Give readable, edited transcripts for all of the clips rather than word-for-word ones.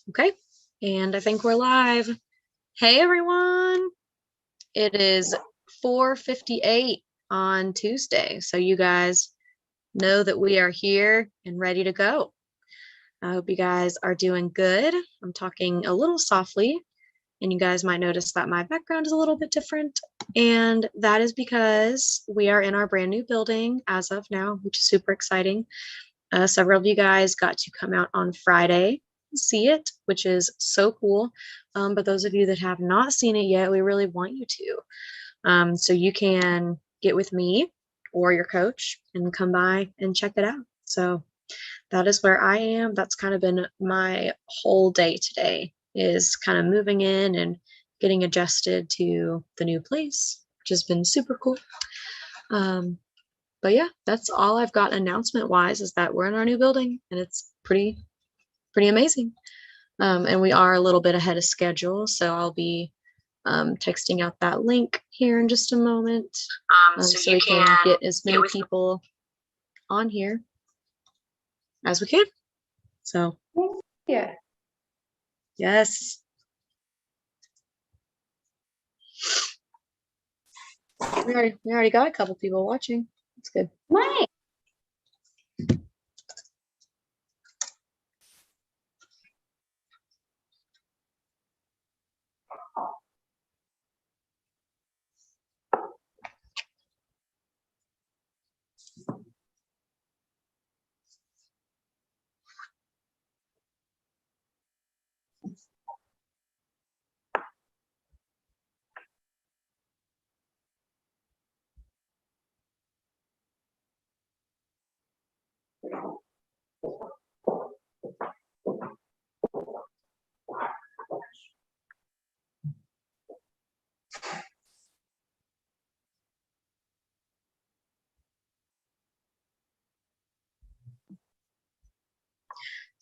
Okay, and I think we're live. Hey everyone, it is 4:58 on Tuesday, so you guys know that we are here and ready to go. I hope you guys are doing good. I'm talking a little softly, and you guys might notice that my background is a little bit different, and that is because we are in our brand new building as of now, which is super exciting. Several of you guys got to come out on Friday see it, which is so cool. But those of you that have not seen it yet, we really want you to. So you can get with me or your coach and come by and check it out. So that is where I am. That's kind of been my whole day today, is kind of moving in and getting adjusted to the new place, which has been super cool. But yeah, that's all I've got announcement wise, is that we're in our new building and it's pretty amazing. And we are a little bit ahead of schedule, so I'll be texting out that link here in just a moment, so we can get as many people on here as we can. So yeah, yes, we already got a couple people watching. That's good. nice.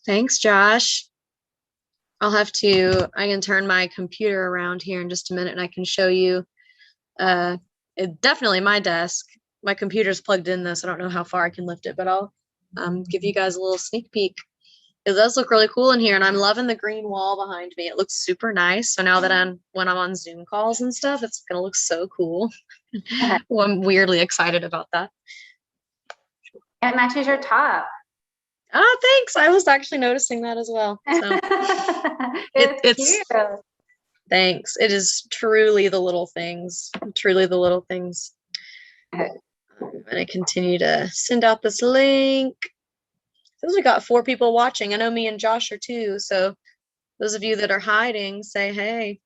Thanks, Josh. I can turn my computer around here in just a minute and I can show you definitely my desk. My computer's plugged in this. I don't know how far I can lift it, but I'll give you guys a little sneak peek. It does look really cool in here, and I'm loving the green wall behind me. It looks super nice. So now that when I'm on Zoom calls and stuff, it's gonna look so cool. Well, I'm weirdly excited about that. It matches your top. Ah, thanks. I was actually noticing that as well. So it's cute. Thanks. It is truly the little things. Truly the little things. I'm gonna continue to send out this link. We got 4 people watching. I know me and Josh are too. So those of you that are hiding, say hey.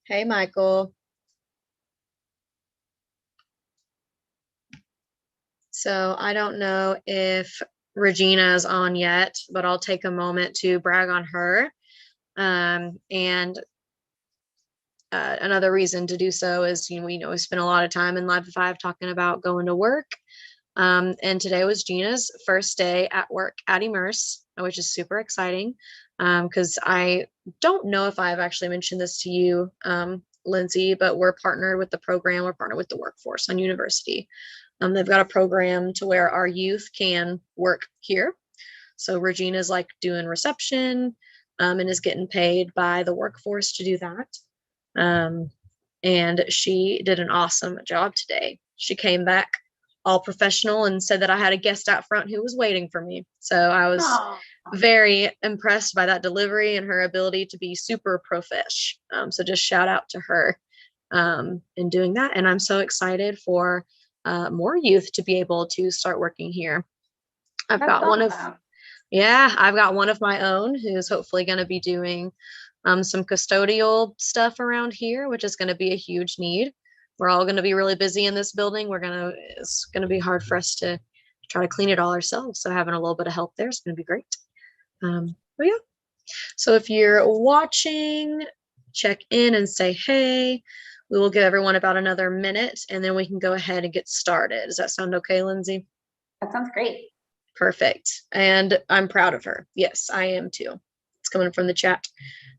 Hey, Michael. So I don't know if Regina is on yet, but I'll take a moment to brag on her. And another reason to do so is, we spend a lot of time in Live at 5 talking about going to work. And today was Gina's first day at work at Immerse, which is super exciting, because I don't know if I've actually mentioned this to you, Lindsay, but we're partnered with the program. We're partnered with the Workforce on University. They've got a program to where our youth can work here. So Regina's like doing reception, and is getting paid by the Workforce to do that. And she did an awesome job today. She came back all professional and said that I had a guest out front who was waiting for me. So I was very impressed by that delivery and her ability to be super profesh. So just shout out to her in doing that. And I'm so excited for more youth to be able to start working here. I've got one of my own who's hopefully going to be doing some custodial stuff around here, which is going to be a huge need. We're all going to be really busy in this building. It's going to be hard for us to try to clean it all ourselves. So having a little bit of help there is going to be great. But yeah. So if you're watching, check in and say hey. we will give everyone about another minute and then we can go ahead and get started. Does that sound okay, Lindsay? That sounds great. Perfect. And I'm proud of her. Yes, I am too. It's coming from the chat.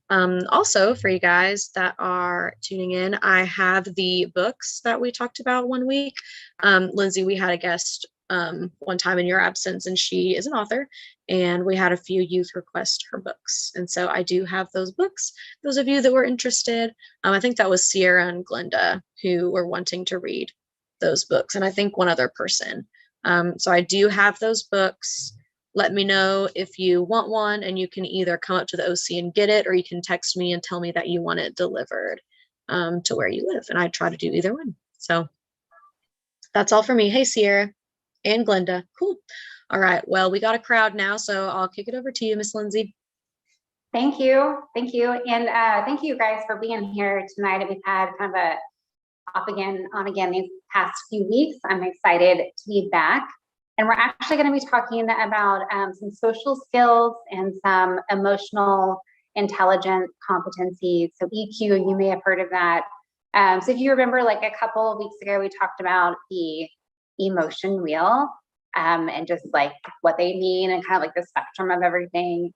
Also, for you guys that are tuning in, I have the books that we talked about one week. Lindsay, we had a guest one time in your absence, and she is an author, and we had a few youth request her books. And so I do have those books. Those of you that were interested, I think that was Sierra and Glenda who were wanting to read those books, and I think one other person. So I do have those books. Let me know if you want one, and you can either come up to the OC and get it, or you can text me and tell me that you want it delivered to where you live. And I try to do either one. So that's all for me. Hey, Sierra and Glenda. Cool. All right. Well, we got a crowd now, so I'll kick it over to you, Miss Lindsay. Thank you. Thank you. And thank you guys for being here tonight. We've had kind of a off again, on again these past few weeks. I'm excited to be back. And we're actually going to be talking about some social skills and some emotional intelligence competencies. So EQ, you may have heard of that. So if you remember, like a couple of weeks ago, we talked about the emotion wheel and just like what they mean and kind of like the spectrum of everything.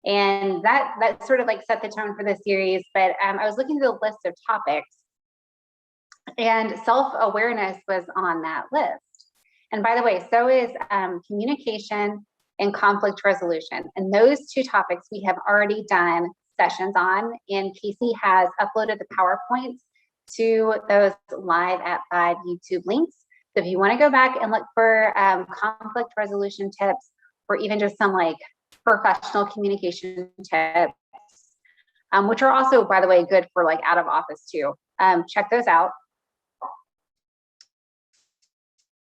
And that sort of like set the tone for the series. But I was looking through the list of topics, and self-awareness was on that list. And by the way, so is communication and conflict resolution. And those two topics we have already done sessions on, and Casey has uploaded the PowerPoints to those Live at 5 YouTube links. So if you want to go back and look for conflict resolution tips, or even just some like professional communication tips, which are also, by the way, good for like out of office too. Check those out.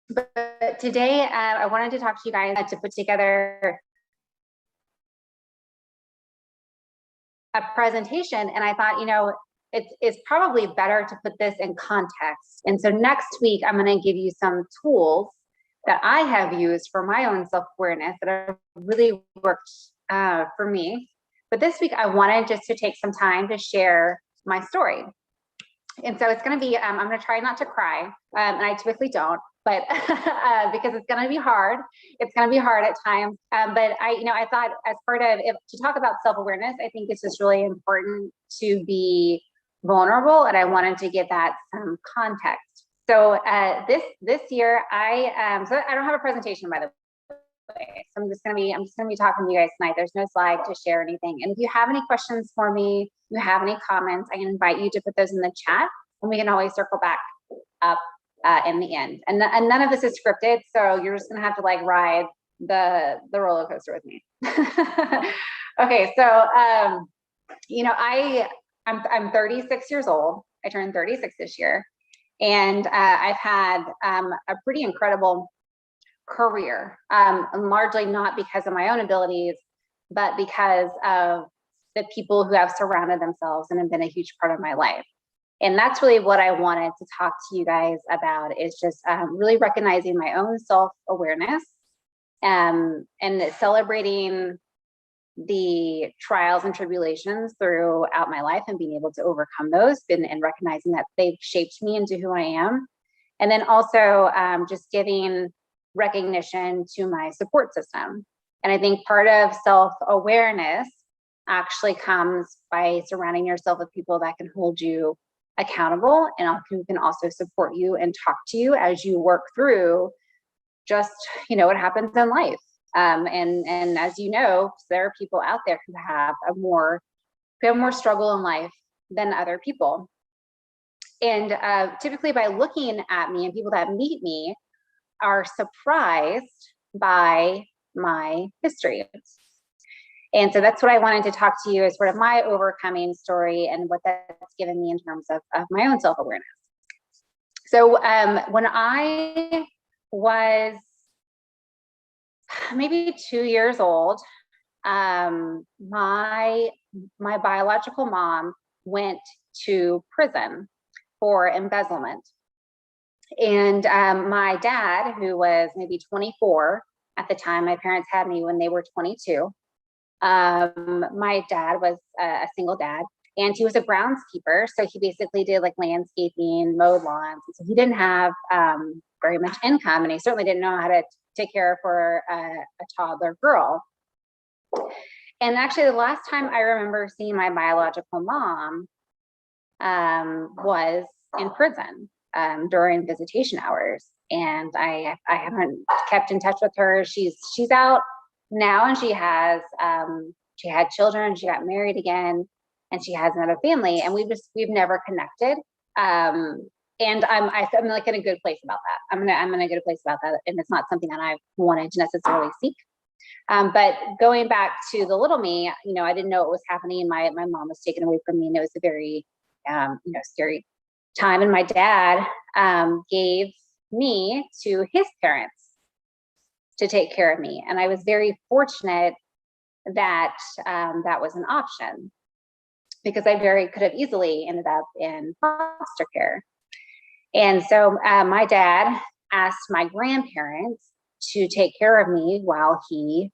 But today, I wanted to talk to you guys to put together a presentation, and I thought, you know, it's probably better to put this in context. And so next week, I'm going to give you some tools that I have used for my own self-awareness that have really worked for me. But this week, I wanted just to take some time to share my story. And so it's going to be, I'm going to try not to cry, and I typically don't, but because it's going to be hard. It's going to be hard at times. But I thought as part of it, to talk about self-awareness, I think it's just really important to be vulnerable, and I wanted to give that some context. So this year, so I don't have a presentation, by the way. So I'm just gonna be talking to you guys tonight. There's no slide to share anything. And if you have any questions for me, you have any comments, I invite you to put those in the chat, and we can always circle back up in the end. And none of this is scripted, so you're just gonna have to like ride the roller coaster with me. Okay, so I'm 36 years old. I turned 36 this year, and I've had a pretty incredible career, largely not because of my own abilities, but because of the people who have surrounded themselves and have been a huge part of my life. And that's really what I wanted to talk to you guys about, is just really recognizing my own self-awareness and celebrating the trials and tribulations throughout my life and being able to overcome those, and recognizing that they've shaped me into who I am. And then also just giving recognition to my support system. And I think part of self-awareness actually comes by surrounding yourself with people that can hold you accountable and who can also support you and talk to you as you work through just, what happens in life. And as you know, there are people out there who have more struggle in life than other people. And typically by looking at me, and people that meet me are surprised by my history. And so that's what I wanted to talk to you as sort of my overcoming story and what that's given me in terms of my own self-awareness. So when I was maybe 2 years old, my biological mom went to prison for embezzlement. And my dad, who was maybe 24 at the time, my parents had me when they were 22. My dad was a single dad, And he was a groundskeeper. So he basically did like landscaping, mowed lawns. So he didn't have very much income, and he certainly didn't know how to take care for a toddler girl. And actually, the last time I remember seeing my biological mom was in prison during visitation hours. And I haven't kept in touch with her. She's out now, and she had children. She got married again, and she has another family, and we've never connected. And I'm like in a good place about that. I'm in a good place about that, and it's not something that I wanted to necessarily seek. But going back to the little me, I didn't know what was happening. My mom was taken away from me, and it was a very scary time. And my dad gave me to his parents to take care of me, and I was very fortunate that that was an option, because I could have easily ended up in foster care. And so my dad asked my grandparents to take care of me while he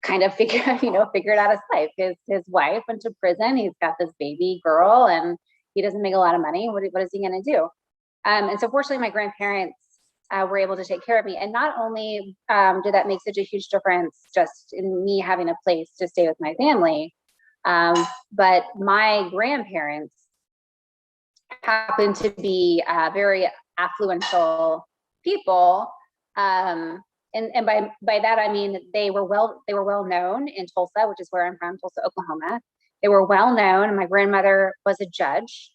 kind of figured out his life. His wife went to prison. He's got this baby girl, and he doesn't make a lot of money. What is he going to do? And so fortunately, my grandparents were able to take care of me. And not only did that make such a huge difference just in me having a place to stay with my family, but my grandparents happened to be very affluential people. And by that I mean they were well known in Tulsa, which is where I'm from, Tulsa, Oklahoma. They were well known. My grandmother was a judge,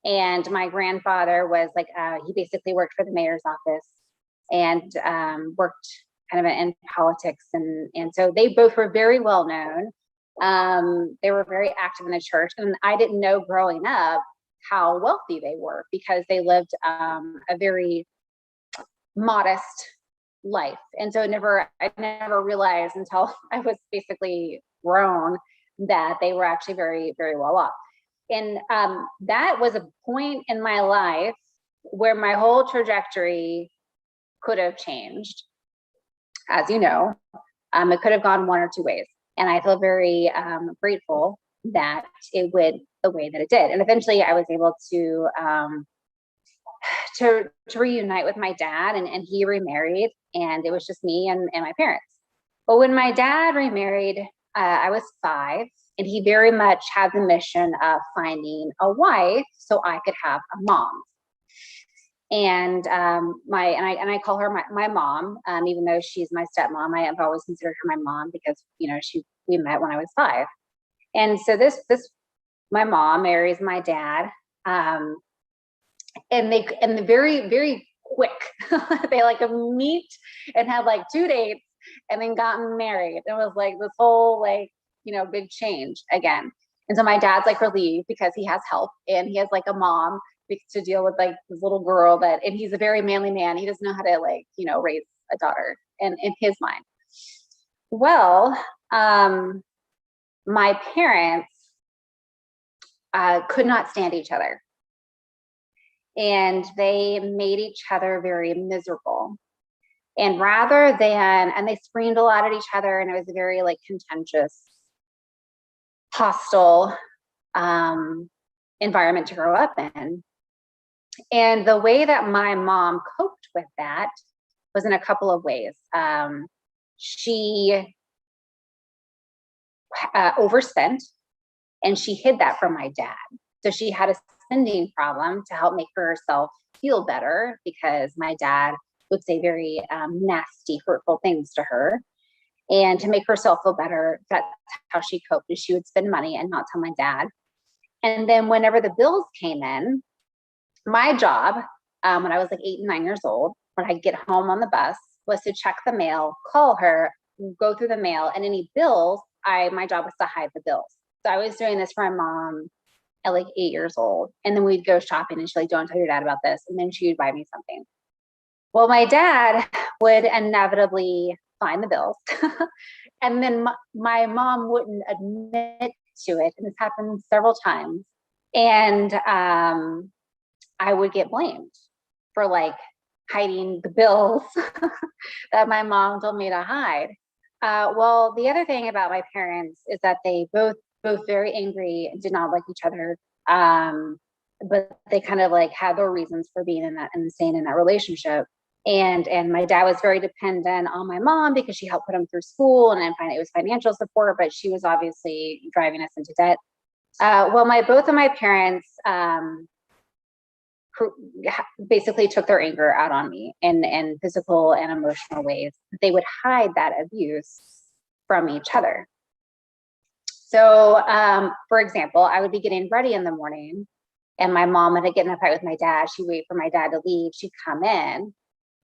and my grandfather was like he basically worked for the mayor's office and worked kind of in politics, and so they both were very well known. They were very active in the church, and I didn't know growing up how wealthy they were, because they lived a very modest life. And so I never realized until I was basically grown that they were actually very, very well off. And that was a point in my life where my whole trajectory could have changed. As you know, it could have gone one or two ways. And I feel very grateful that it went the way that it did. And eventually I was able to reunite with my dad, and he remarried, and it was just me and my parents. But when my dad remarried, I was 5, and he very much had the mission of finding a wife so I could have a mom. And I call her my mom, even though she's my stepmom. I have always considered her my mom, because we met when I was 5. And so this my mom marries my dad, and they very, very quick. They like meet and had like 2 dates and then gotten married. It was like this whole big change again. And so my dad's like relieved because he has help, and he has like a mom to deal with like this little girl and he's a very manly man. He doesn't know how to raise a daughter in his mind. Well, my parents could not stand each other, and they made each other very miserable. And they screamed a lot at each other, and it was a very contentious, hostile environment to grow up in. And the way that my mom coped with that was in a couple of ways. She overspent, and she hid that from my dad. So she had a spending problem to help make herself feel better, because my dad would say very nasty, hurtful things to her. And to make herself feel better, that's how she coped, is she would spend money and not tell my dad. And then whenever the bills came in, my job, when I was like 8 and 9 years old, when I'd get home on the bus, was to check the mail, call her, go through the mail, and any bills, my job was to hide the bills. So I was doing this for my mom at like 8 years old. And then we'd go shopping, and she's like, don't tell your dad about this. And then she would buy me something. Well, my dad would inevitably find the bills. And then my mom wouldn't admit to it. And this happened several times. And I would get blamed for hiding the bills that my mom told me to hide. Well, the other thing about my parents is that they both both very angry, did not like each other. But they kind of like had their reasons for being in that and staying in that relationship. And my dad was very dependent on my mom because she helped put him through school, and then finally it was financial support, but she was obviously driving us into debt. Well, both of my parents basically took their anger out on me in physical and emotional ways. They would hide that abuse from each other. So, for example, I would be getting ready in the morning, and my mom would get in a fight with my dad. She'd wait for my dad to leave. She'd come in,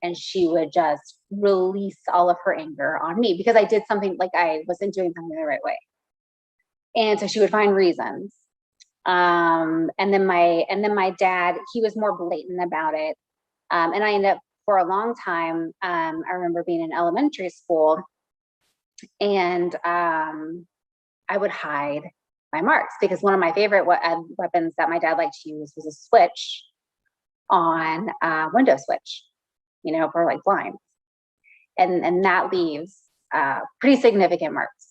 and she would just release all of her anger on me because I did something, like I wasn't doing something the right way. And so she would find reasons. And then my dad, he was more blatant about it. And I ended up, for a long time, I remember being in elementary school, and I would hide my marks because one of my favorite weapons that my dad liked to use was a switch on window switch, you know, for like blinds. And that leaves pretty significant marks.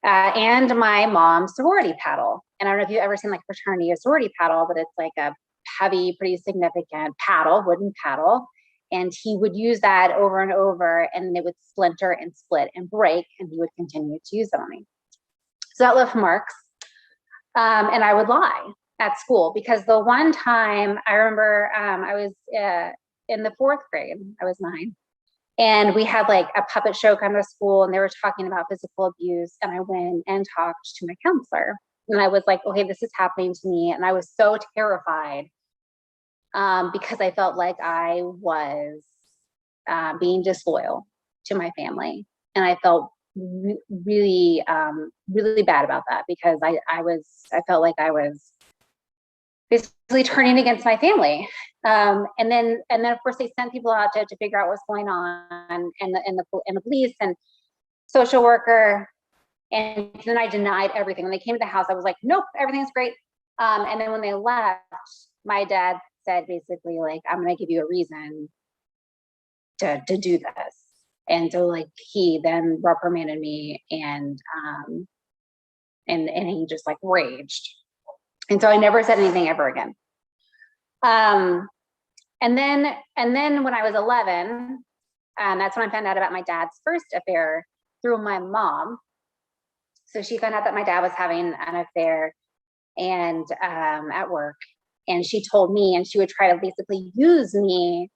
And my mom's sorority paddle. And I don't know if you've ever seen like fraternity or sorority paddle, but it's like a heavy, pretty significant paddle, wooden paddle. And he would use that over and over, and it would splinter and split and break, and he would continue to use them on me. So that left marks. And I would lie at school because the one time I remember I was in the 4th grade, I was 9. And we had like a puppet show come to school, and they were talking about physical abuse. And I went and talked to my counselor, and I was like, okay, this is happening to me. And I was so terrified because I felt like I was being disloyal to my family. And I felt really, really bad about that because I felt like I was basically turning against my family. And then of course they sent people out to figure out what's going on, and the police and social worker. And then I denied everything. When they came to the house, I was like, nope, everything's great. And then when they left, my dad said basically like, I'm gonna give you a reason to do this. And so like he then reprimanded me, and he just like raged. And so I never said anything ever again. And then when I was 11, that's when I found out about my dad's first affair through my mom. So she found out that my dad was having an affair and at work, and she told me, and she would try to basically use me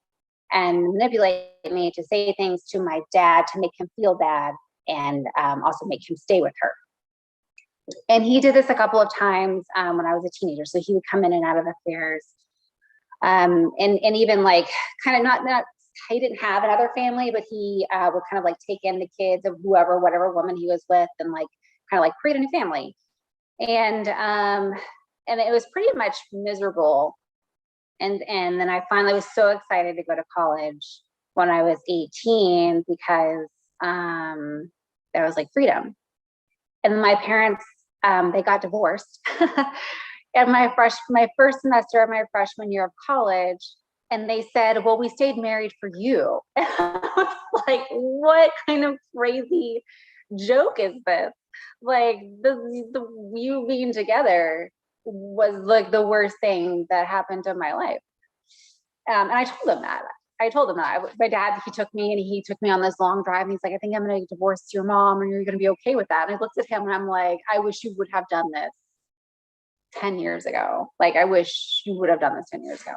and manipulate me to say things to my dad to make him feel bad, and also make him stay with her. And he did this a couple of times when I was a teenager. So he would come in and out of affairs. And even like kind of not, he didn't have another family, but he would kind of like take in the kids of whatever woman he was with, and like kind of like create a new family. And it was pretty much miserable. And then I finally was so excited to go to college when I was 18 because there was like freedom. And my parents, they got divorced at my first semester of my freshman year of college. And they said, well, we stayed married for you. And I was like, what kind of crazy joke is this? Like the you being together was like the worst thing that happened in my life. And I told them that. My dad, he took me on this long drive, and he's like, I think I'm going to divorce your mom, and you're going to be okay with that. And I looked at him and I'm like, I wish you would have done this 10 years ago. Like, I wish you would have done this 10 years ago.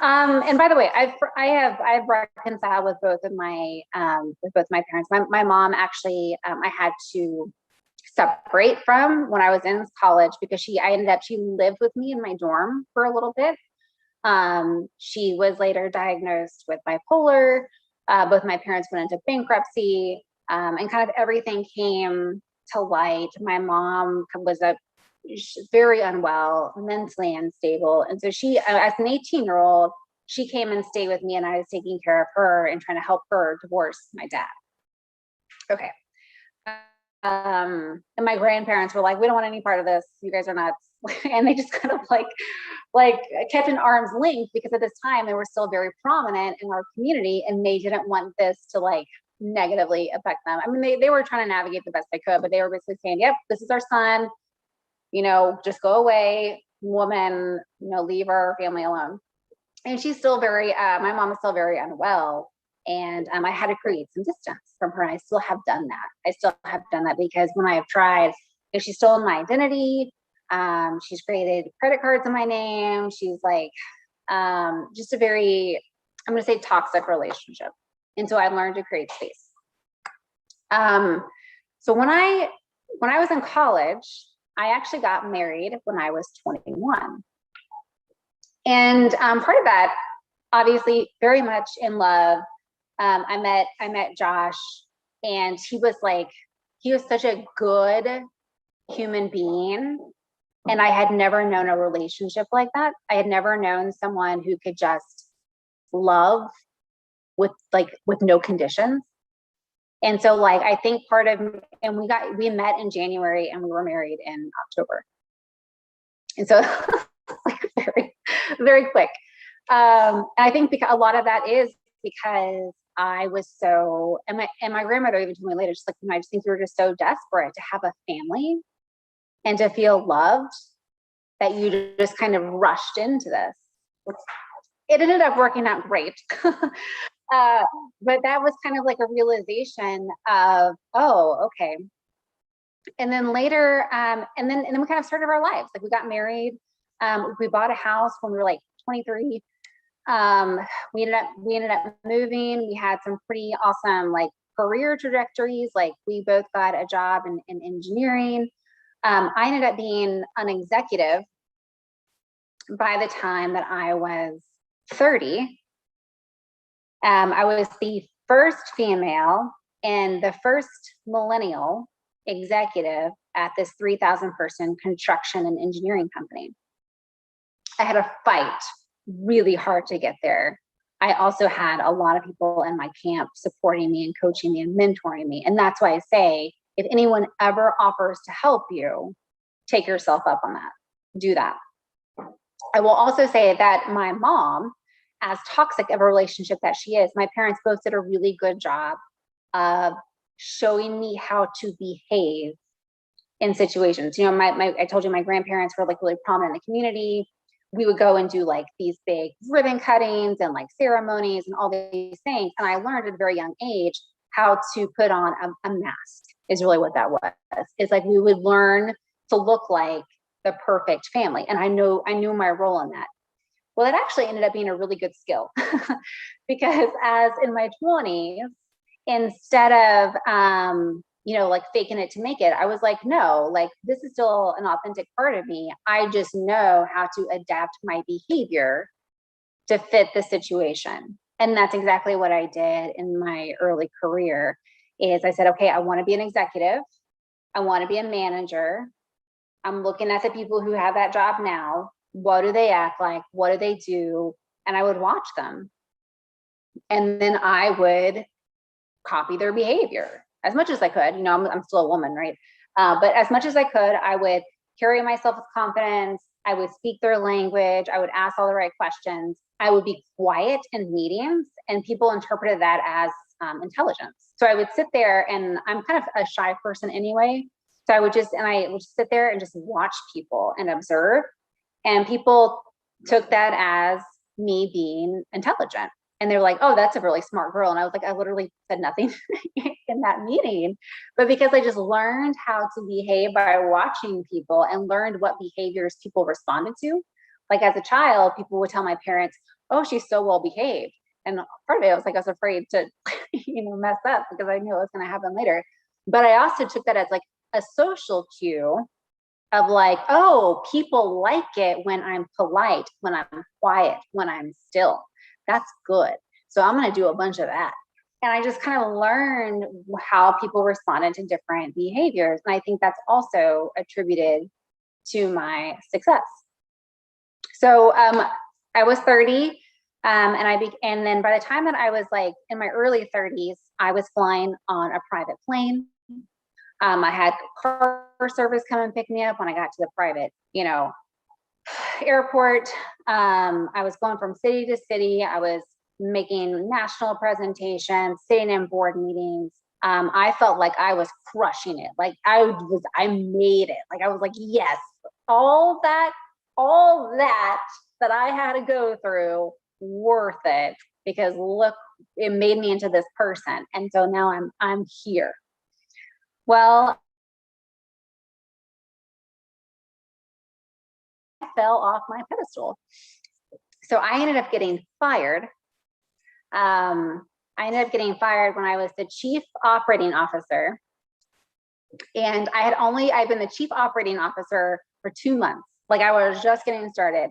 And by the way, I've reconciled with both my parents. My mom actually, I had to separate from when I was in college because she lived with me in my dorm for a little bit. She was later diagnosed with bipolar. Both my parents went into bankruptcy, and kind of everything came to light. My mom was very unwell, mentally unstable. And so she, as an 18-year-old, she came and stayed with me, and I was taking care of her and trying to help her divorce my dad. Okay. And my grandparents were like, we don't want any part of this. You guys are nuts. And they just kind of like kept an arm's length because at this time they were still very prominent in our community, and they didn't want this to like negatively affect them. I mean, they were trying to navigate the best they could, but they were basically saying, yep, this is our son, just go away, woman, leave our family alone. And she's still my mom is still very unwell. And I had to create some distance from her. And I still have done that. Because when I have tried, she's stolen my identity. She's created credit cards in my name. She's like, just a very, I'm going to say, toxic relationship. And so I learned to create space. So when I was in college, I actually got married when I was 21. And part of that, obviously, very much in love. I met Josh, and he was such a good human being. And I had never known a relationship like that. I had never known someone who could just love with no conditions. And so I think and we met in January and we were married in October. And so very, very quick. And I think because a lot of that is because I was so, and my grandmother even told me later, just I just think you were just so desperate to have a family and to feel loved that you just kind of rushed into this. It ended up working out great. But that was kind of a realization of, oh, okay. And then later, and then we kind of started our lives. We got married. We bought a house when we were 23. We ended up moving. We had some pretty awesome career trajectories. We both got a job in engineering. I ended up being an executive by the time that I was 30. I was the first female and the first millennial executive at this 3,000 person construction and engineering company. I had to fight really hard to get there. I also had a lot of people in my camp supporting me and coaching me and mentoring me. And that's why I say, if anyone ever offers to help you, take yourself up on that. Do that. I will also say that my mom, as toxic of a relationship that she is, my parents both did a really good job of showing me how to behave in situations. I told you my grandparents were really prominent in the community. We would go and do these big ribbon cuttings and ceremonies and all these things. And I learned at a very young age how to put on a mask is really what that was. It's we would learn to look like the perfect family. And I knew my role in that. Well, it actually ended up being a really good skill because as in my 20s, instead of, faking it to make it, I was no, this is still an authentic part of me. I just know how to adapt my behavior to fit the situation. And that's exactly what I did in my early career is I said, okay, I want to be an executive. I want to be a manager. I'm looking at the people who have that job now. What do they act like? What do they do? And I would watch them. And then I would copy their behavior as much as I could. I'm still a woman, right? But as much as I could, I would carry myself with confidence. I would speak their language. I would ask all the right questions. I would be quiet in meetings, and people interpreted that as intelligence. So I would sit there, and I'm kind of a shy person anyway. So I would just sit there and just watch people and observe. And people took that as me being intelligent. And they're like, oh, that's a really smart girl. And I was like, I literally said nothing in that meeting. But because I just learned how to behave by watching people and learned what behaviors people responded to. As a child, people would tell my parents, oh, she's so well behaved. And part of it, I was afraid to, mess up because I knew it was going to happen later. But I also took that as a social cue of oh, people like it when I'm polite, when I'm quiet, when I'm still. That's good. So I'm going to do a bunch of that. And I just kind of learned how people responded to different behaviors. And I think that's also attributed to my success. So I was 30. And then by the time that I was in my early 30s, I was flying on a private plane. I had car service come and pick me up when I got to the private, airport. I was going from city to city. I was making national presentations, sitting in board meetings. I felt like I was crushing it. Like I made it. Like I was like, yes, all that I had to go through, worth it, because look, it made me into this person. And so now I'm here. Well, I fell off my pedestal. So I ended up getting fired. I ended up getting fired when I was the chief operating officer. And I've been the chief operating officer for 2 months. Like I was just getting started.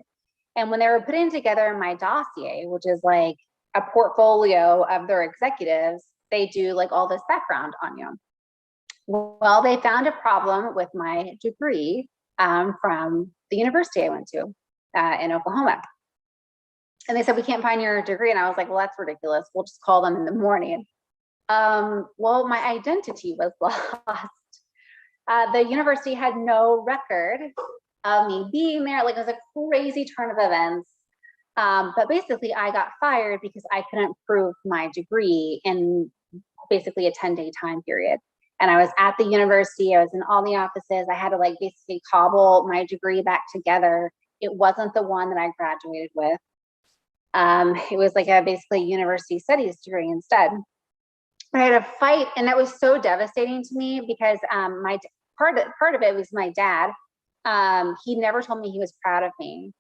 And when they were putting together my dossier, which is like a portfolio of their executives, they do like all this background on you. Well, they found a problem with my degree from the university I went to in Oklahoma. And they said, we can't find your degree. And I was like, well, that's ridiculous. We'll just call them in the morning. Well, my identity was lost. The university had no record of me being there. Like it was a crazy turn of events. But basically I got fired because I couldn't prove my degree in basically a 10-day time period. And I was at the university, I was in all the offices. I had to like basically cobble my degree back together. It wasn't the one that I graduated with. It was like a basically university studies degree instead. I had a fight, and that was so devastating to me because my part of it was my dad. He never told me he was proud of me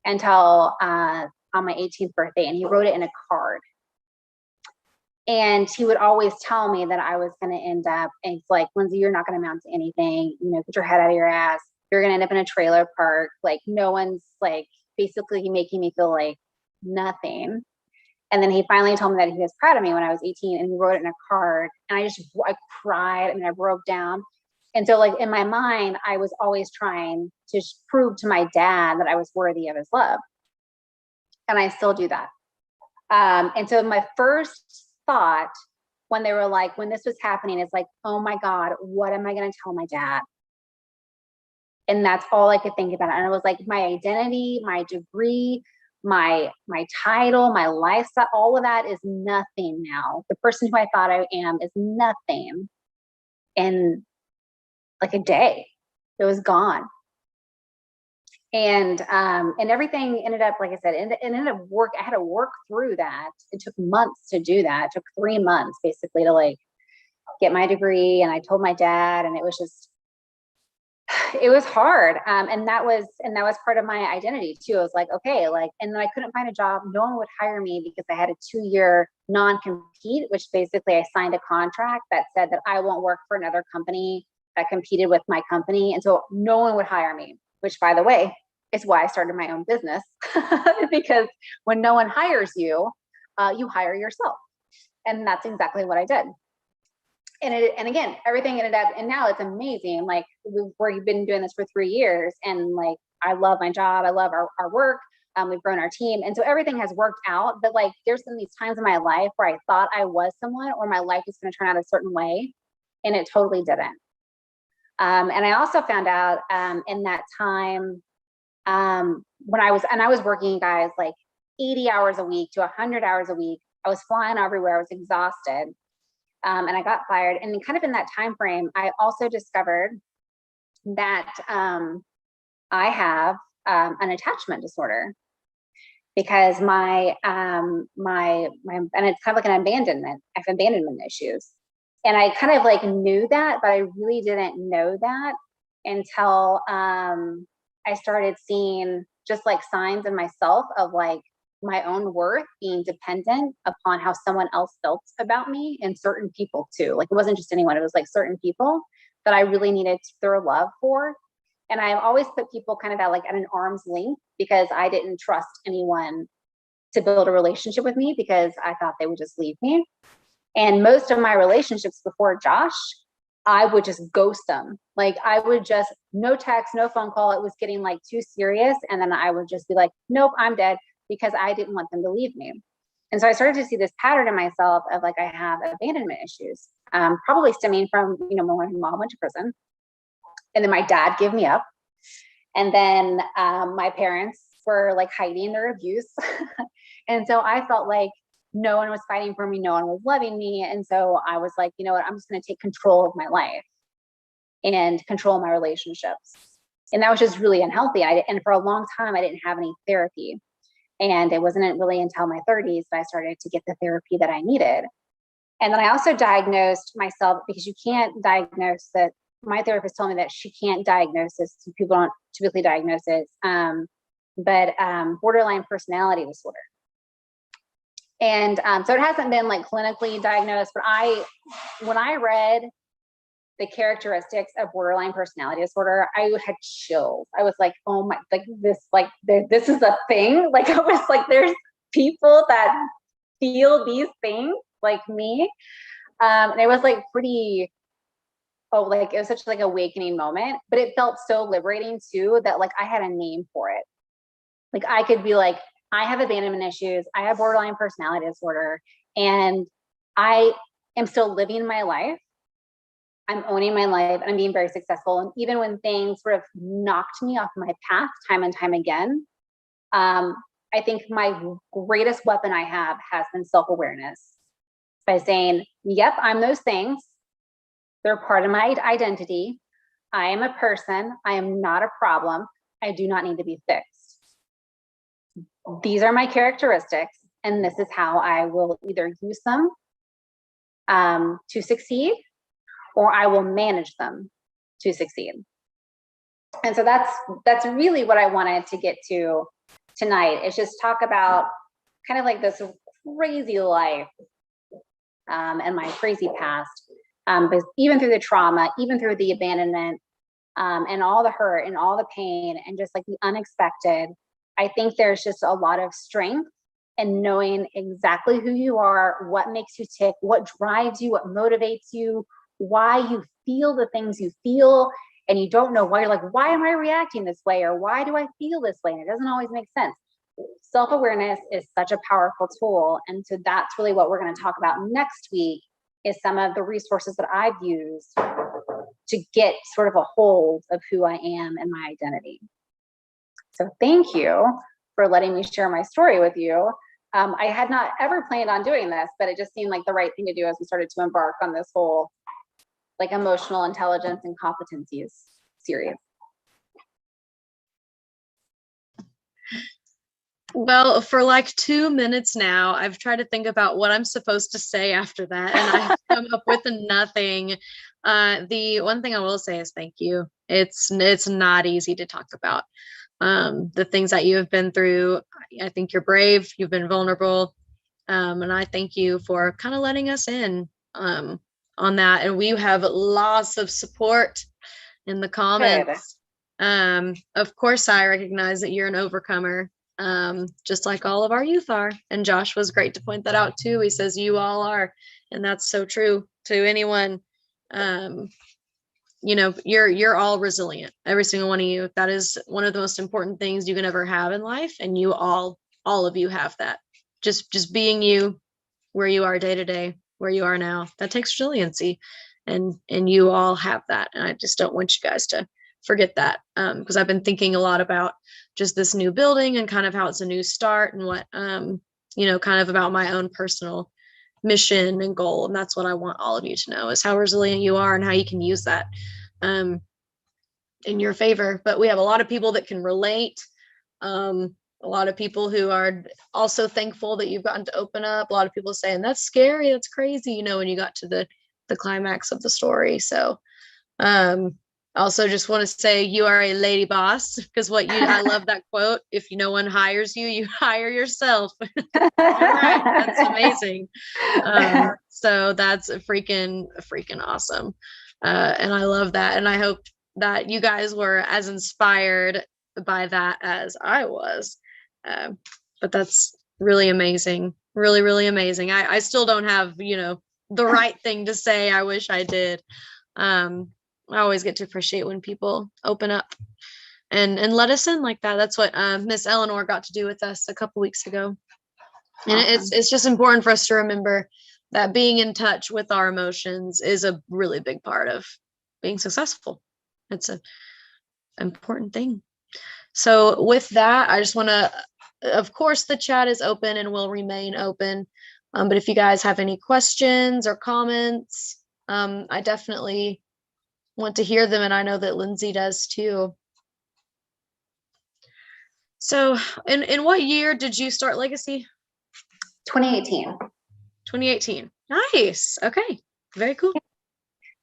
until on my 18th birthday, and he wrote it in a card. And he would always tell me that I was going to end up, and it's like, Lindsay, you're not going to amount to anything. You know, get your head out of your ass. You're going to end up in a trailer park. Like no one's like basically making me feel like nothing. And then he finally told me that he was proud of me when I was 18, and he wrote it in a card. And I cried. I mean, I broke down. And so like in my mind, I was always trying to prove to my dad that I was worthy of his love. And I still do that. And so my first thought when this was happening is like, oh my God, what am I going to tell my dad? And that's all I could think about. And it was like my identity, my degree, my title, my lifestyle, all of that is nothing now. The person who I thought I am is nothing. In like a day, it was gone. And everything ended up, like I said, it ended up I had to work through that. It took months to do that. It took 3 months basically to like get my degree. And I told my dad, and it was hard. And that was part of my identity too. I was like, okay, like, and then I couldn't find a job. No one would hire me because I had a 2-year non-compete, which basically I signed a contract that said that I won't work for another company that competed with my company. And so no one would hire me, which by the way, is why I started my own business. Because when no one hires you, you hire yourself. And that's exactly what I did. And again, everything ended up, and now it's amazing. Like we've been doing this for 3 years, and like, I love my job. I love our work. We've grown our team. And so everything has worked out. But like, there's been these times in my life where I thought I was someone, or my life was going to turn out a certain way, and it totally didn't. And I also found out in that time when I was working, guys, like 80 hours a week to 100 hours a week. I was flying everywhere. I was exhausted. And I got fired. And kind of in that time frame, I also discovered that I have an attachment disorder, because and it's kind of like I have abandonment issues. And I kind of like knew that, but I really didn't know that until I started seeing just like signs in myself of like my own worth being dependent upon how someone else felt about me, and certain people too. Like it wasn't just anyone, it was like certain people that I really needed their love for. And I always put people kind of at an arm's length, because I didn't trust anyone to build a relationship with me, because I thought they would just leave me. And most of my relationships before Josh, I would just ghost them. Like I would just, no text, no phone call. It was getting like too serious. And then I would just be like, nope, I'm dead, because I didn't want them to leave me. And so I started to see this pattern in myself of like, I have abandonment issues, probably stemming from, when my mom went to prison, and then my dad gave me up. And then my parents were like hiding their abuse. And so I felt like no one was fighting for me. No one was loving me. And so I was like, you know what, I'm just going to take control of my life and control my relationships. And that was just really unhealthy. And for a long time, I didn't have any therapy. And it wasn't really until my 30s that I started to get the therapy that I needed. And then I also diagnosed myself, because you can't diagnose that. My therapist told me that she can't diagnose this. People don't typically diagnose it, but borderline personality disorder. And so it hasn't been like clinically diagnosed, but when I read the characteristics of borderline personality disorder, I had chills. I was like, oh my, this is a thing. Like, I was like, there's people that feel these things like me. And it was like pretty, it was such like awakening moment, but it felt so liberating too, that like I had a name for it. Like I could be like, I have abandonment issues, I have borderline personality disorder, and I am still living my life. I'm owning my life, and I'm being very successful. And even when things sort of knocked me off my path time and time again, I think my greatest weapon I have has been self-awareness, by saying, yep, I'm those things. They're part of my identity. I am a person. I am not a problem. I do not need to be fixed. These are my characteristics, and this is how I will either use them to succeed, or I will manage them to succeed. And so that's really what I wanted to get to tonight, is just talk about kind of like this crazy life and my crazy past. But even through the trauma, even through the abandonment, and all the hurt and all the pain and just like the unexpected, I think there's just a lot of strength in knowing exactly who you are, what makes you tick, what drives you, what motivates you, why you feel the things you feel, and you don't know why. You're like, why am I reacting this way? Or why do I feel this way? And it doesn't always make sense. Self-awareness is such a powerful tool. And so that's really what we're going to talk about next week, is some of the resources that I've used to get sort of a hold of who I am and my identity. So thank you for letting me share my story with you. I had not ever planned on doing this, but it just seemed like the right thing to do as we started to embark on this whole like emotional intelligence and competencies series. Well, for like 2 minutes now, I've tried to think about what I'm supposed to say after that, and I've come up with nothing. The one thing I will say is thank you. It's not easy to talk about the things that you have been through. I think you're brave. You've been vulnerable, and I thank you for kind of letting us in on that. And we have lots of support in the comments. Of course, I recognize that you're an overcomer. Just like all of our youth are. And Josh was great to point that out too. He says you all are, and that's so true to anyone. You're all resilient, every single one of you. That is one of the most important things you can ever have in life, and you all of you have that. Just being you, where you are day to day, where you are now, that takes resiliency, and you all have that. And I just don't want you guys to forget that, because I've been thinking a lot about just this new building and kind of how it's a new start, and what kind of about my own personal mission and goal. And that's what I want all of you to know, is how resilient you are and how you can use that in your favor. But we have a lot of people that can relate, a lot of people who are also thankful that you've gotten to open up, a lot of people saying that's scary, that's crazy, when you got to the climax of the story. So also just want to say you are a lady boss, because I love that quote. If no one hires you, you hire yourself. Right, that's amazing. So that's freaking awesome. And I love that. And I hope that you guys were as inspired by that as I was. But that's really amazing. Really, really amazing. I still don't have, the right thing to say. I wish I did. I always get to appreciate when people open up and let us in like that. That's what Miss Eleanor got to do with us a couple weeks ago. And it's just important for us to remember that being in touch with our emotions is a really big part of being successful. It's an important thing. So with that, I just want to, of course, the chat is open and will remain open. But if you guys have any questions or comments, I definitely want to hear them. And I know that Lindsay does too. So in what year did you start Legacy? 2018. 2018. Nice. Okay. Very cool.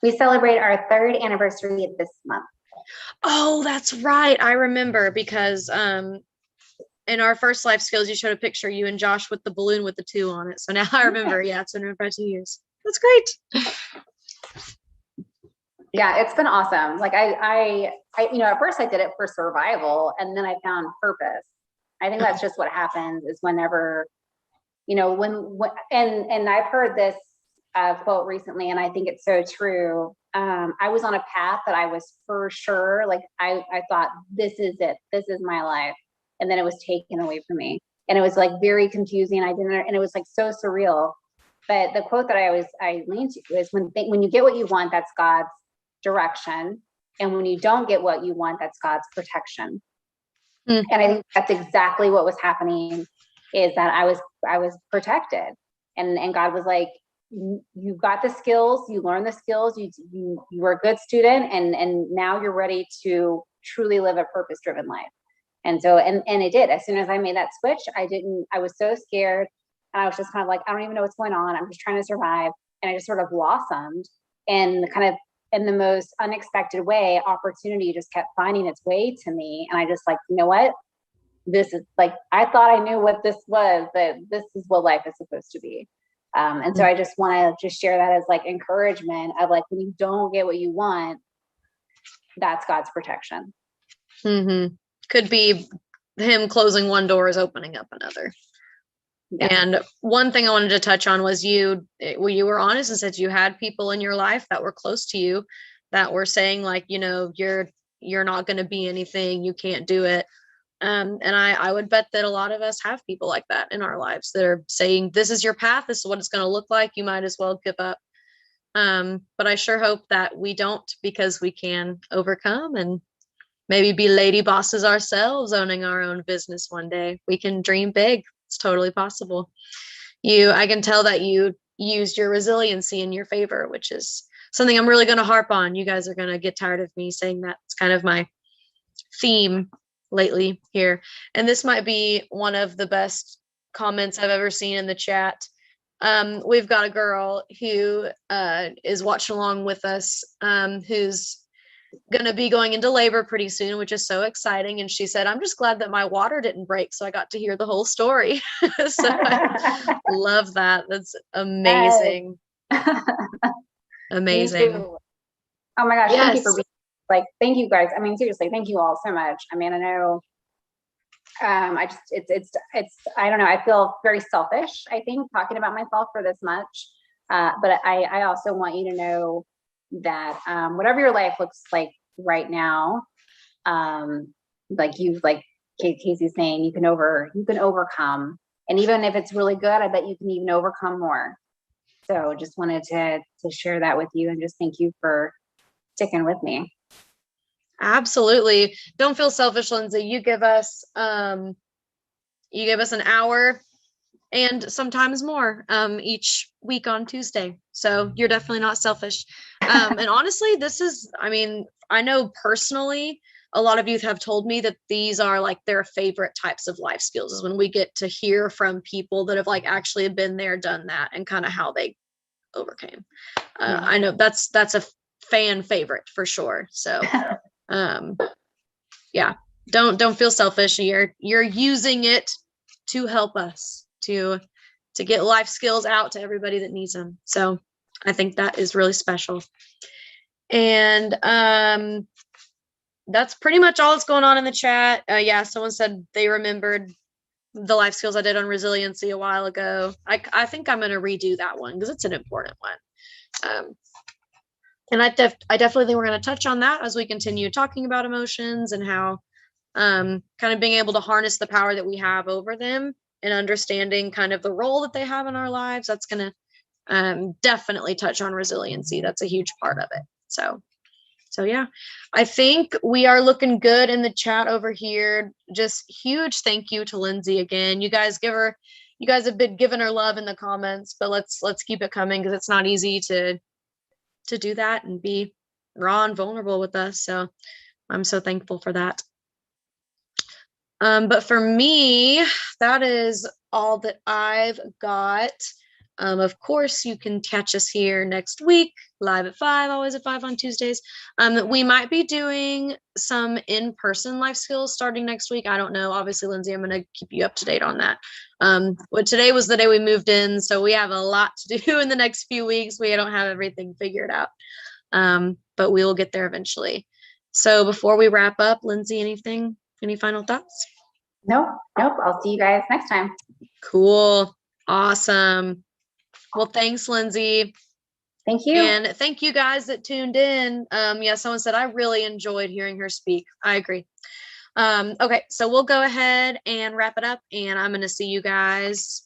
We celebrate our 3rd anniversary this month. Oh, that's right. I remember because in our first life skills, you showed a picture, you and Josh with the balloon with the 2 on it. So now I remember. Yeah, it's been about 2 years. That's great. Yeah, it's been awesome. Like I at first I did it for survival, and then I found purpose. I think that's just what happens is whenever, and I've heard this quote recently, and I think it's so true. I was on a path that I was for sure, like I thought, this is it, this is my life. And then it was taken away from me. And it was like very confusing. And it was like so surreal. But the quote that I lean to is when you get what you want, that's God's direction. And when you don't get what you want, that's God's protection. And I think that's exactly what was happening, is that I was protected. And God was like, you got the skills, you learned the skills, you were a good student, and now you're ready to truly live a purpose-driven life. And so, and it did. As soon as I made that switch, I was so scared, and I was just kind of like, I don't even know what's going on. I'm just trying to survive. And I just sort of blossomed, and kind of in the most unexpected way, opportunity just kept finding its way to me. And I just like, you know what? This is like, I thought I knew what this was, but this is what life is supposed to be. And so I just want to just share that as like encouragement of like, when you don't get what you want, that's God's protection. Mm-hmm. Could be him closing one door is opening up another. Yeah. And one thing I wanted to touch on was you were honest and said you had people in your life that were close to you that were saying like, you're not going to be anything, you can't do it. And I would bet that a lot of us have people like that in our lives that are saying, this is your path, this is what it's going to look like, you might as well give up. But I sure hope that we don't, because we can overcome and maybe be lady bosses ourselves, owning our own business one day. We can dream big. It's totally possible. I can tell that you used your resiliency in your favor, which is something I'm really going to harp on. You guys are going to get tired of me saying that. It's kind of my theme lately here. And this might be one of the best comments I've ever seen in the chat. We've got a girl who is watching along with us, who's going to be going into labor pretty soon, which is so exciting. And she said, I'm just glad that my water didn't break, so I got to hear the whole story. So I love that. That's amazing. Amazing. Oh my gosh. Yes. Thank you for being thank you guys. I mean, seriously, thank you all so much. I mean, I know it's I don't know, I feel very selfish, I think, talking about myself for this much. But I also want you to know that whatever your life looks like right now, like Casey's saying, you can overcome. And even if it's really good, I bet you can even overcome more. So just wanted to share that with you, and just thank you for sticking with me. Absolutely. Don't feel selfish, Lindsay. You give us an hour and sometimes more each week on Tuesday. So you're definitely not selfish. And honestly, I know personally, a lot of you have told me that these are like their favorite types of life skills, is when we get to hear from people that have like actually been there, done that, and kind of how they overcame. I know that's a fan favorite for sure. So yeah, don't feel selfish. You're using it to help us to get life skills out to everybody that needs them. So I think that is really special. And that's pretty much all that's going on in the chat. Yeah, someone said they remembered the life skills I did on resiliency a while ago. I think I'm going to redo that one because it's an important one. And I definitely think we're going to touch on that as we continue talking about emotions and how kind of being able to harness the power that we have over them and understanding kind of the role that they have in our lives. That's going to definitely touch on resiliency. That's a huge part of it. So yeah, I think we are looking good in the chat over here. Just huge thank you to Lindsay again. You guys give her you guys have been giving her love in the comments, but let's keep it coming because it's not easy to do that and be raw and vulnerable with us. So I'm so thankful for that. But for me, that is all that I've got. Of course, you can catch us here next week, live at 5, always at 5 on Tuesdays. We might be doing some in-person life skills starting next week. I don't know. Obviously, Lindsay, I'm going to keep you up to date on that. Well, today was the day we moved in, so we have a lot to do in the next few weeks. We don't have everything figured out, but we will get there eventually. So before we wrap up, Lindsay, any final thoughts? Nope. I'll see you guys next time. Cool. Awesome. Well, thanks, Lindsay. Thank you. And thank you guys that tuned in. Yeah, someone said I really enjoyed hearing her speak. I agree. Okay, so we'll go ahead and wrap it up, and I'm going to see you guys